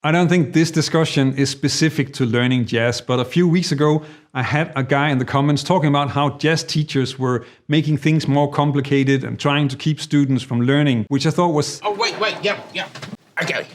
I don't think this discussion is specific to learning jazz, but a few weeks ago, I had a guy in the comments talking about how jazz teachers were making things more complicated and trying to keep students from learning, which I thought was... Oh, wait, yeah. Okay.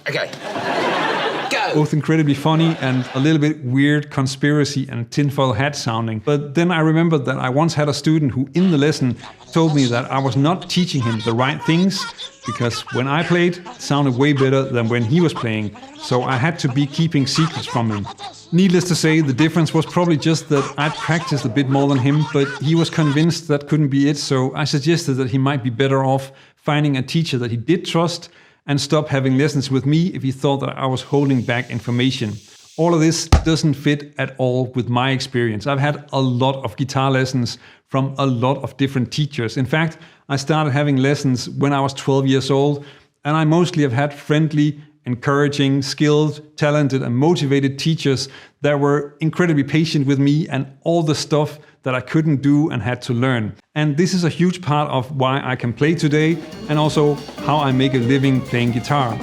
Go. Both incredibly funny and a little bit weird conspiracy and tinfoil hat sounding. But then I remembered that I once had a student who in the lesson told me that I was not teaching him the right things because when I played, it sounded way better than when he was playing. So I had to be keeping secrets from him. Needless to say, the difference was probably just that I'd practiced a bit more than him, but he was convinced that couldn't be it. So I suggested that he might be better off finding a teacher that he did trust and stop having lessons with me if he thought that I was holding back information. All of this doesn't fit at all with my experience. I've had a lot of guitar lessons from a lot of different teachers. In fact, I started having lessons when I was 12 years old, and I mostly have had friendly, encouraging, skilled, talented, and motivated teachers that were incredibly patient with me and all the stuff that I couldn't do and had to learn. And this is a huge part of why I can play today and also how I make a living playing guitar.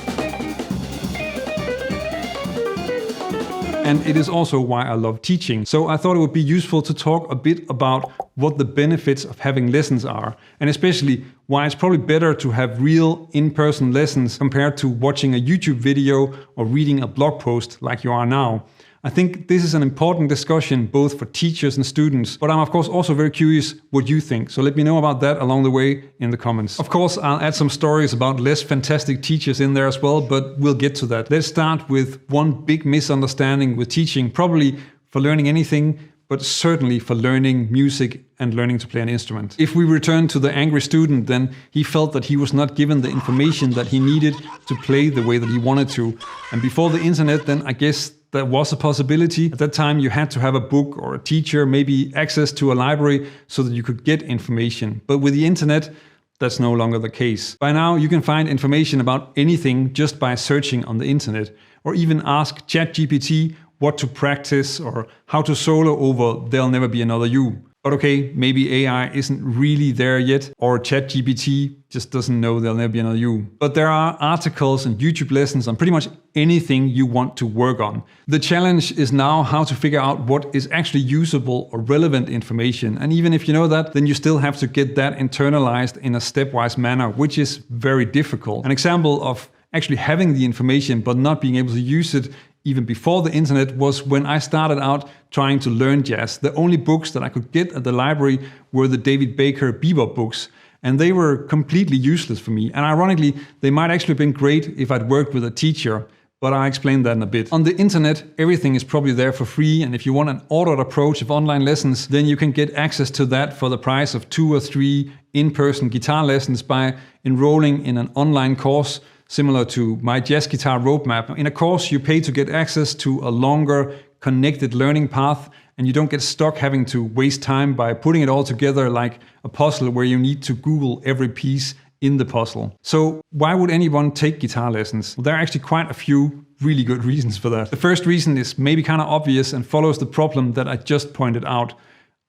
And it is also why I love teaching. So I thought it would be useful to talk a bit about what the benefits of having lessons are, and especially why it's probably better to have real in-person lessons compared to watching a YouTube video or reading a blog post like you are now. I think this is an important discussion both for teachers and students, but I'm of course also very curious what you think. So let me know about that along the way in the comments. Of course, I'll add some stories about less fantastic teachers in there as well, but we'll get to that. Let's start with one big misunderstanding with teaching, probably for learning anything, but certainly for learning music and learning to play an instrument. If we return to the angry student, then he felt that he was not given the information that he needed to play the way that he wanted to. And before the internet, then I guess that was a possibility. At that time, you had to have a book or a teacher, maybe access to a library so that you could get information. But with the internet, that's no longer the case. By now, you can find information about anything just by searching on the internet, or even ask ChatGPT what to practice or how to solo over There'll Never Be Another You. But okay, maybe AI isn't really there yet, or ChatGPT just doesn't know There'll Never Be Another You. But there are articles and YouTube lessons on pretty much anything you want to work on. The challenge is now how to figure out what is actually usable or relevant information. And even if you know that, then you still have to get that internalized in a stepwise manner, which is very difficult. An example of actually having the information but not being able to use it even before the internet was when I started out trying to learn jazz. The only books that I could get at the library were the David Baker bebop books, and they were completely useless for me. And ironically, they might actually have been great if I'd worked with a teacher, but I'll explain that in a bit. On the internet, everything is probably there for free, and if you want an ordered approach of online lessons, then you can get access to that for the price of 2 or 3 in-person guitar lessons by enrolling in an online course similar to my jazz guitar roadmap. In a course, you pay to get access to a longer, connected learning path, and you don't get stuck having to waste time by putting it all together like a puzzle where you need to Google every piece in the puzzle. So why would anyone take guitar lessons? Well, there are actually quite a few really good reasons for that. The first reason is maybe kind of obvious and follows the problem that I just pointed out.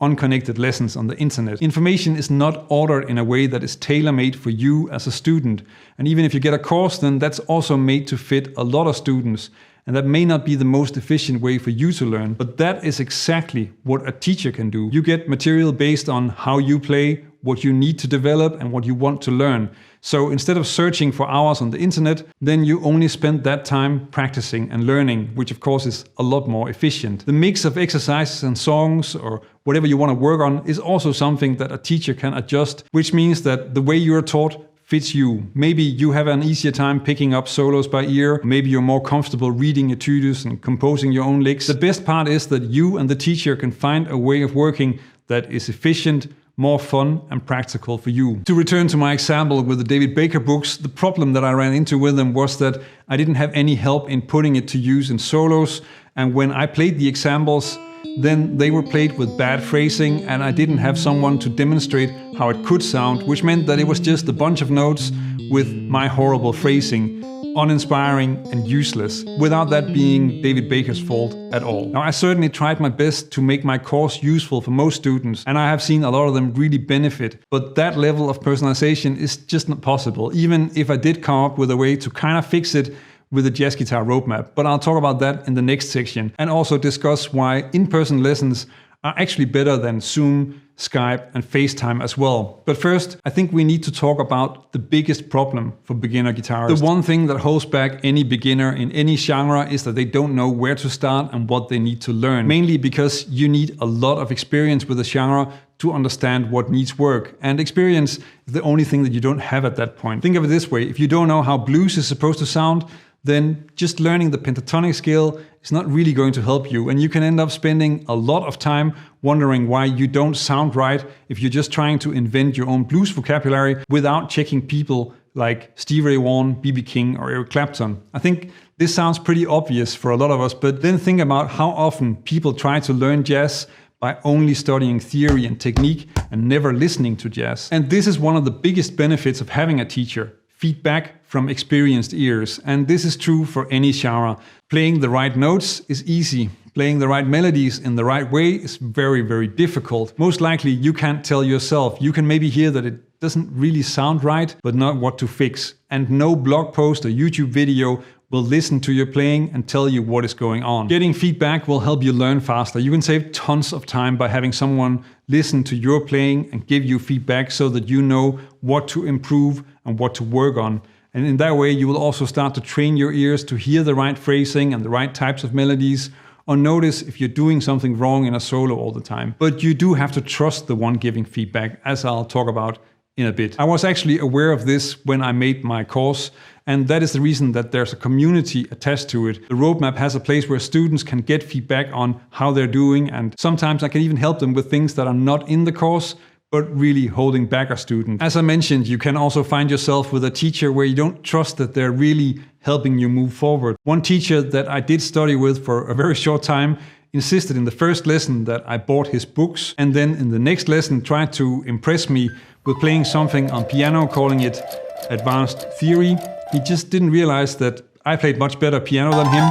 Unconnected lessons on the internet. Information is not ordered in a way that is tailor-made for you as a student. And even if you get a course, then that's also made to fit a lot of students. And that may not be the most efficient way for you to learn, but that is exactly what a teacher can do. You get material based on how you play, what you need to develop, and what you want to learn. So instead of searching for hours on the internet, then you only spend that time practicing and learning, which of course is a lot more efficient. The mix of exercises and songs or whatever you want to work on is also something that a teacher can adjust, which means that the way you're taught fits you. Maybe you have an easier time picking up solos by ear. Maybe you're more comfortable reading etudes and composing your own licks. The best part is that you and the teacher can find a way of working that is efficient, more fun and practical for you. To return to my example with the David Baker books, the problem that I ran into with them was that I didn't have any help in putting it to use in solos, and when I played the examples, then they were played with bad phrasing, and I didn't have someone to demonstrate how it could sound, which meant that it was just a bunch of notes with my horrible phrasing. Uninspiring and useless, without that being David Baker's fault at all. Now, I certainly tried my best to make my course useful for most students, and I have seen a lot of them really benefit, but that level of personalization is just not possible, even if I did come up with a way to kind of fix it with the jazz guitar roadmap, but I'll talk about that in the next section and also discuss why in-person lessons are actually better than Zoom, Skype and FaceTime as well. But first, I think we need to talk about the biggest problem for beginner guitarists. The one thing that holds back any beginner in any genre is that they don't know where to start and what they need to learn. Mainly because you need a lot of experience with the genre to understand what needs work. And experience is the only thing that you don't have at that point. Think of it this way, if you don't know how blues is supposed to sound, then just learning the pentatonic scale is not really going to help you. And you can end up spending a lot of time wondering why you don't sound right if you're just trying to invent your own blues vocabulary without checking people like Stevie Ray Vaughan, B.B. King or Eric Clapton. I think this sounds pretty obvious for a lot of us, but then think about how often people try to learn jazz by only studying theory and technique and never listening to jazz. And this is one of the biggest benefits of having a teacher. Feedback from experienced ears. And this is true for any genre. Playing the right notes is easy. Playing the right melodies in the right way is very, very difficult. Most likely you can't tell yourself. You can maybe hear that it doesn't really sound right, but not what to fix. And no blog post or YouTube video will listen to your playing and tell you what is going on. Getting feedback will help you learn faster. You can save tons of time by having someone listen to your playing and give you feedback so that you know what to improve and what to work on. And in that way, you will also start to train your ears to hear the right phrasing and the right types of melodies, or notice if you're doing something wrong in a solo all the time. But you do have to trust the one giving feedback, as I'll talk about in a bit. I was actually aware of this when I made my course, and that is the reason that there's a community attached to it. The roadmap has a place where students can get feedback on how they're doing, and sometimes I can even help them with things that are not in the course, but really holding back a student. As I mentioned, you can also find yourself with a teacher where you don't trust that they're really helping you move forward. One teacher that I did study with for a very short time insisted in the first lesson that I bought his books, and then in the next lesson tried to impress me with playing something on piano, calling it advanced theory. He just didn't realize that I played much better piano than him.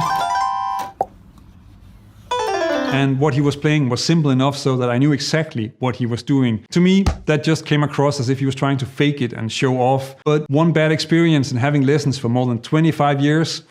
And what he was playing was simple enough so that I knew exactly what he was doing. To me, that just came across as if he was trying to fake it and show off. But one bad experience in having lessons for more than 25 years,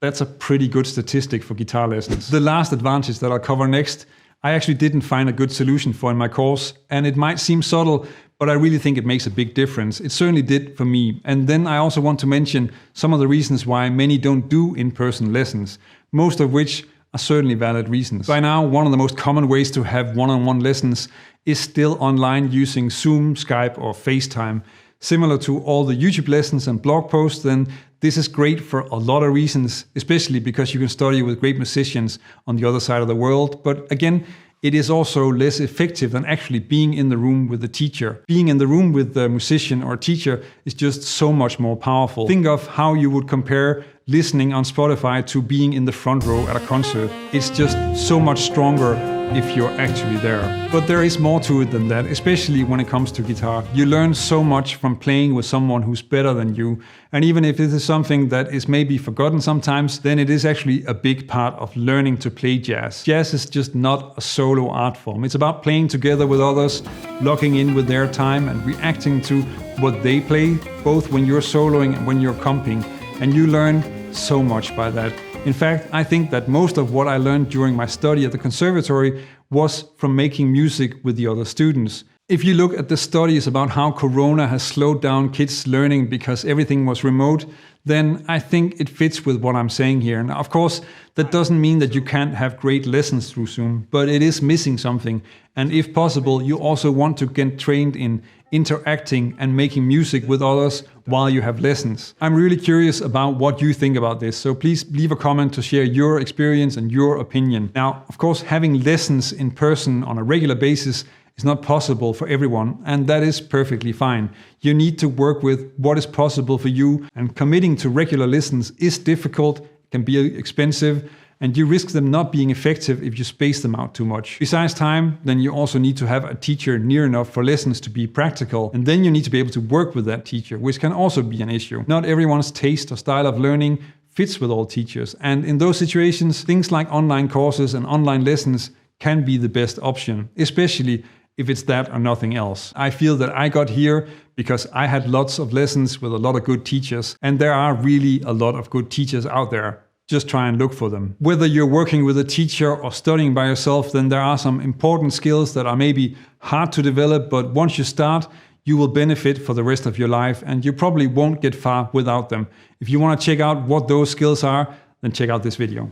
that's a pretty good statistic for guitar lessons. The last advantage that I'll cover next, I actually didn't find a good solution for in my course. And it might seem subtle, but I really think it makes a big difference. It certainly did for me. And then I also want to mention some of the reasons why many don't do in-person lessons, most of which are certainly valid reasons. By now, one of the most common ways to have one-on-one lessons is still online using Zoom, Skype, or FaceTime. Similar to all the YouTube lessons and blog posts, then this is great for a lot of reasons, especially because you can study with great musicians on the other side of the world. But again, it is also less effective than actually being in the room with the teacher. Being in the room with the musician or teacher is just so much more powerful. Think of how you would compare listening on Spotify to being in the front row at a concert. It's just so much stronger if you're actually there. But there is more to it than that, especially when it comes to guitar. You learn so much from playing with someone who's better than you. And even if it is something that is maybe forgotten sometimes, then it is actually a big part of learning to play jazz. Jazz is just not a solo art form. It's about playing together with others, locking in with their time and reacting to what they play, both when you're soloing and when you're comping. And you learn so much by that. In fact, I think that most of what I learned during my study at the conservatory was from making music with the other students. If you look at the studies about how Corona has slowed down kids' learning because everything was remote, then I think it fits with what I'm saying here. Now, of course, that doesn't mean that you can't have great lessons through Zoom, but it is missing something. And if possible, you also want to get trained in interacting and making music with others while you have lessons. I'm really curious about what you think about this, so please leave a comment to share your experience and your opinion. Now, of course, having lessons in person on a regular basis is not possible for everyone, and that is perfectly fine. You need to work with what is possible for you, and committing to regular lessons is difficult, can be expensive, and you risk them not being effective if you space them out too much. Besides time, then you also need to have a teacher near enough for lessons to be practical, and then you need to be able to work with that teacher, which can also be an issue. Not everyone's taste or style of learning fits with all teachers, and in those situations, things like online courses and online lessons can be the best option, especially if it's that or nothing else. I feel that I got here because I had lots of lessons with a lot of good teachers, and there are really a lot of good teachers out there. Just try and look for them. Whether you're working with a teacher or studying by yourself, then there are some important skills that are maybe hard to develop, but once you start, you will benefit for the rest of your life, and you probably won't get far without them. If you want to check out what those skills are, then check out this video.